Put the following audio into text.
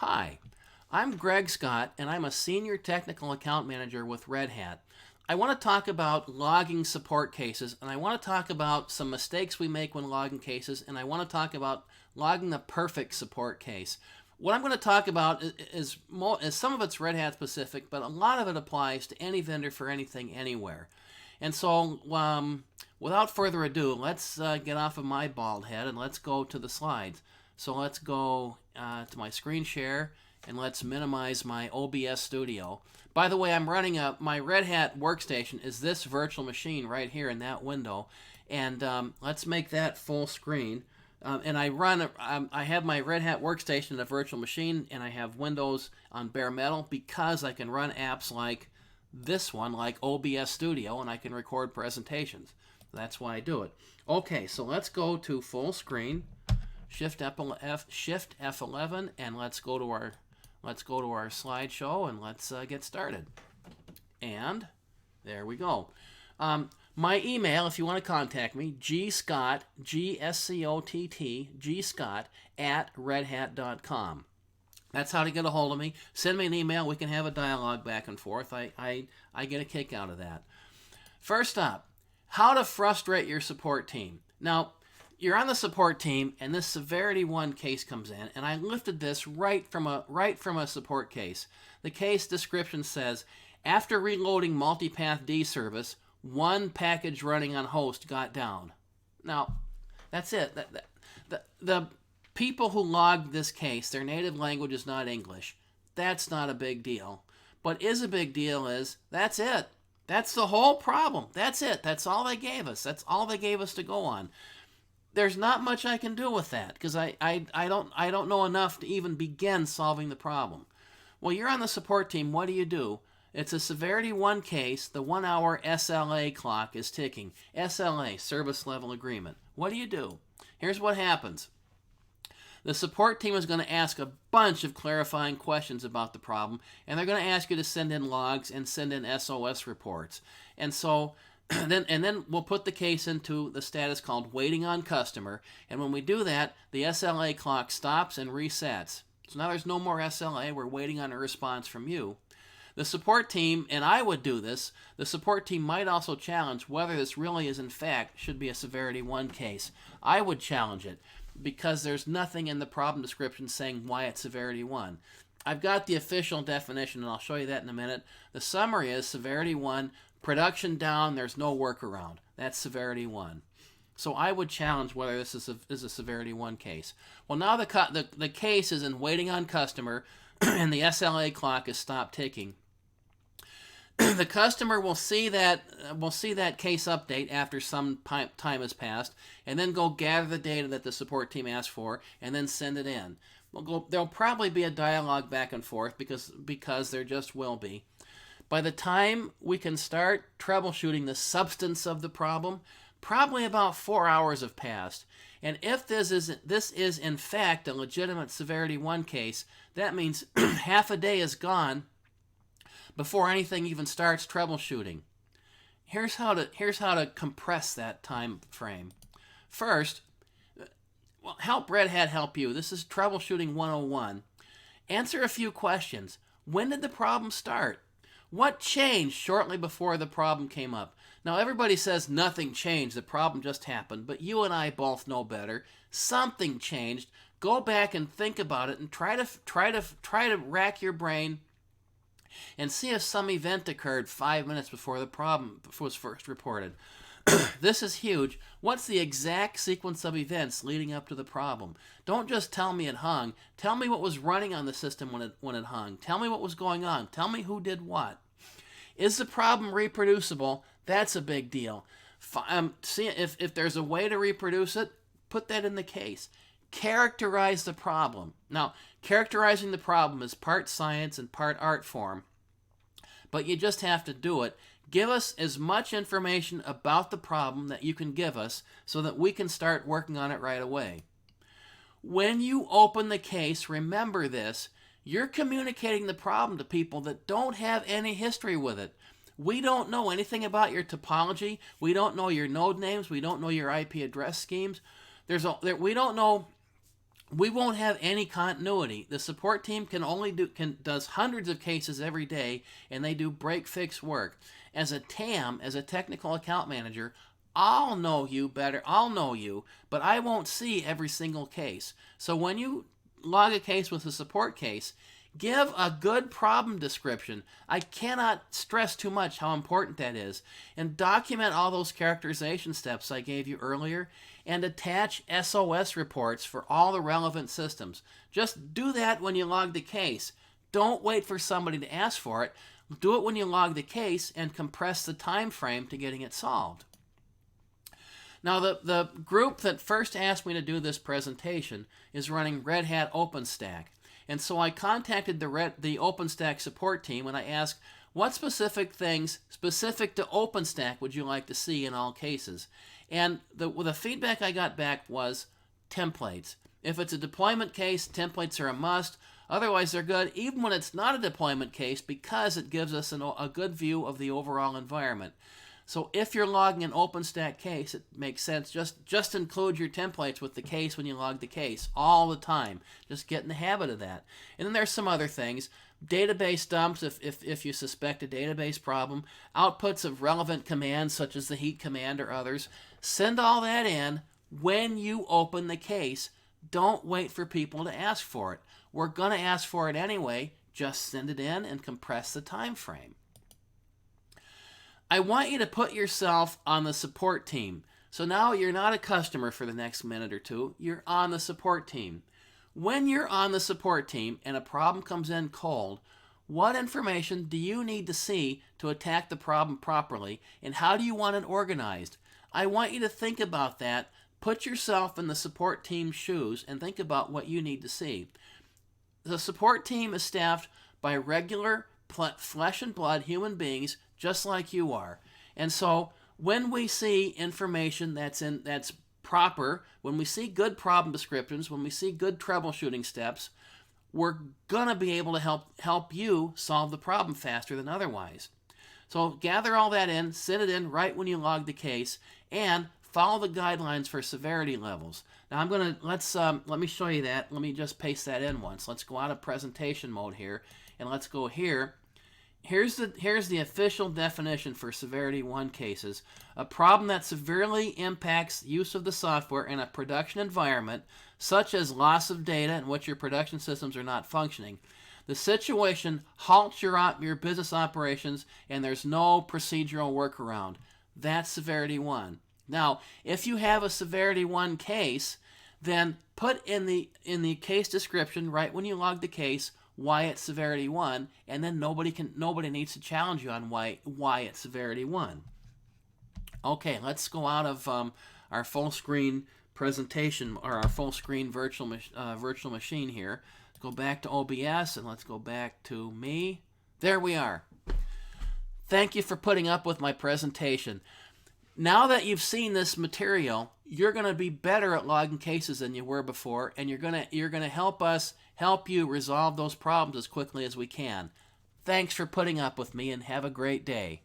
Hi, I'm Greg Scott, and I'm a Senior Technical Account Manager with Red Hat. I want to talk about logging support cases, and I want to talk about some mistakes we make when logging cases, and I want to talk about logging the perfect support case. What I'm going to talk about is some of it's Red Hat specific, but a lot of it applies to any vendor for anything, anywhere. And so, without further ado, let's get off of my bald head and let's go to the slides. So let's go to my screen share and let's minimize my OBS studio. By the way, I'm running my Red Hat workstation is this virtual machine right here in that window. And let's make that full screen. And I have my Red Hat workstation in a virtual machine, and I have Windows on bare metal because I can run apps like this one, like OBS Studio, and I can record presentations. That's why I do it. Okay, so let's go to full screen. Shift F11, and let's go to our slideshow, and let's get started. And there we go. My email, if you want to contact me, gscott, G-S-C-O-T-T, gscott at redhat.com. That's how to get a hold of me. Send me an email. We can have a dialogue back and forth. I get a kick out of that. First up, how to frustrate your support team. Now, you're on the support team, and this severity 1 case comes in, and I lifted this right from a support case. The case description says, after reloading multipath D service, one package running on host got down. Now, that's it. The people who logged this case, their native language is not English. That's not a big deal. What is a big deal is, that's it. That's the whole problem. That's it. That's all they gave us. That's all they gave us to go on. There's not much I can do with that because I don't know enough to even begin solving the problem. Well, you're on the support team. What do? It's a severity 1 case. The 1-hour SLA clock is ticking. SLA, service level agreement. What do? Here's what happens. The support team is going to ask a bunch of clarifying questions about the problem, and they're going to ask you to send in logs and send in SOS reports. And so then we'll put the case into the status called waiting on customer, and when we do that, the SLA clock stops and resets. So now there's no more SLA. We're waiting on a response from you. The support team, and I would do this, the support team might also challenge whether this really is in fact should be a severity 1 case. I would challenge it because there's nothing in the problem description saying why it's severity 1. I've got the official definition, and I'll show you that in a minute. The summary is severity 1, production down, there's no workaround. That's severity 1. So I would challenge whether this is a severity 1 case. Well, now the case is in waiting on customer, and the SLA clock is stopped ticking. The customer will see that case update after some time has passed, and then go gather the data that the support team asked for, and then send it in. There'll probably be a dialogue back and forth because there just will be. By the time we can start troubleshooting the substance of the problem, probably about 4 hours have passed. And if this is in fact a legitimate severity 1 case, that means half a day is gone before anything even starts troubleshooting. Here's how to compress that time frame. First, help Red Hat help you. This is Troubleshooting 101. Answer a few questions. When did the problem start? What changed shortly before the problem came up? Now, everybody says nothing changed, the problem just happened, but you and I both know better. Something changed. Go back and think about it and try to rack your brain and see if some event occurred 5 minutes before the problem was first reported. This is huge. What's the exact sequence of events leading up to the problem? Don't just tell me it hung. Tell me what was running on the system when it hung. Tell me what was going on. Tell me who did what. Is the problem reproducible? That's a big deal. See if there's a way to reproduce it, put that in the case. Characterize the problem. Now, characterizing the problem is part science and part art form, but you just have to do it. Give us as much information about the problem that you can give us so that we can start working on it right away. When you open the case, remember this, you're communicating the problem to people that don't have any history with it. We don't know anything about your topology. We don't know your node names. We don't know your IP address schemes. We don't know we won't have any continuity. The support team does hundreds of cases every day, and they do break fix work. As a TAM, as a technical account manager, I'll know you better. I'll know you, but I won't see every single case. So when you log a case with a support case, give a good problem description. I cannot stress too much how important that is. And document all those characterization steps I gave you earlier, and attach SOS reports for all the relevant systems. Just do that when you log the case. Don't wait for somebody to ask for it. Do it when you log the case and compress the time frame to getting it solved. Now, the group that first asked me to do this presentation is running Red Hat OpenStack. And so I contacted the OpenStack support team and I asked, what specific things specific to OpenStack would you like to see in all cases? And the feedback I got back was templates. If it's a deployment case, templates are a must. Otherwise, they're good, even when it's not a deployment case, because it gives us a good view of the overall environment. So if you're logging an OpenStack case, it makes sense. Just include your templates with the case when you log the case all the time. Just get in the habit of that. And then there's some other things. Database dumps if you suspect a database problem. Outputs of relevant commands such as the heat command or others. Send all that in when you open the case. Don't wait for people to ask for it. We're going to ask for it anyway. Just send it in and compress the time frame. I want you to put yourself on the support team. So now you're not a customer for the next minute or two. You're on the support team. When you're on the support team and a problem comes in cold, what information do you need to see to attack the problem properly, and how do you want it organized? I want you to think about that. Put yourself in the support team's shoes and think about what you need to see. The support team is staffed by regular flesh and blood human beings just like you are. And so when we see information that's proper, when we see good problem descriptions, when we see good troubleshooting steps, we're going to be able to help you solve the problem faster than otherwise. So gather all that in, send it in right when you log the case, and follow the guidelines for severity levels. Now let me show you that. Let me just paste that in once. Let's go out of presentation mode here, and let's go here. Here's the official definition for Severity 1 cases. A problem that severely impacts use of the software in a production environment, such as loss of data in which your production systems are not functioning. The situation halts your business operations and there's no procedural workaround. That's Severity 1. Now, if you have a Severity 1 case, then put in the case description right when you log the case why it's Severity 1, and then nobody needs to challenge you on why it's Severity 1. Okay, let's go out of our full screen presentation, or our full screen virtual machine here. Let's go back to OBS, and let's go back to me. There we are. Thank you for putting up with my presentation. Now that you've seen this material, you're going to be better at logging cases than you were before, and you're going to help you resolve those problems as quickly as we can. Thanks for putting up with me, and have a great day.